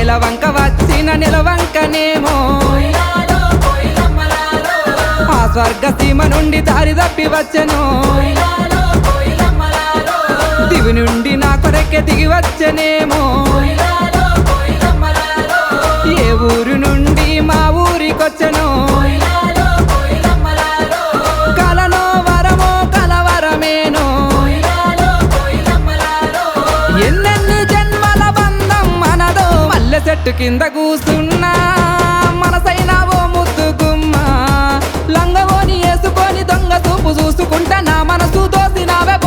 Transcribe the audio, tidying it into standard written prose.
నేలవంక వచ్చిన నిలవంకనేమో ఆ స్వర్గ సీమ నుండి దారి తప్పి వచ్చెను దివి నుండి నా కొరకే దిగి వచ్చెనేమో ఏ ఊరు నుండి మా ఊరికొచ్చెను కలలో వరమో కలవరమేనో ఎన్నెన్ని జన్మల బంధం మనదో మల్లె చెట్టు కింద కూసున్నా మనసైనా ఓ ముద్దు గుమ్మ లంగవోని వేసుకొని దొంగ చూపు చూసుకుంటా నా మనసు దోసినావే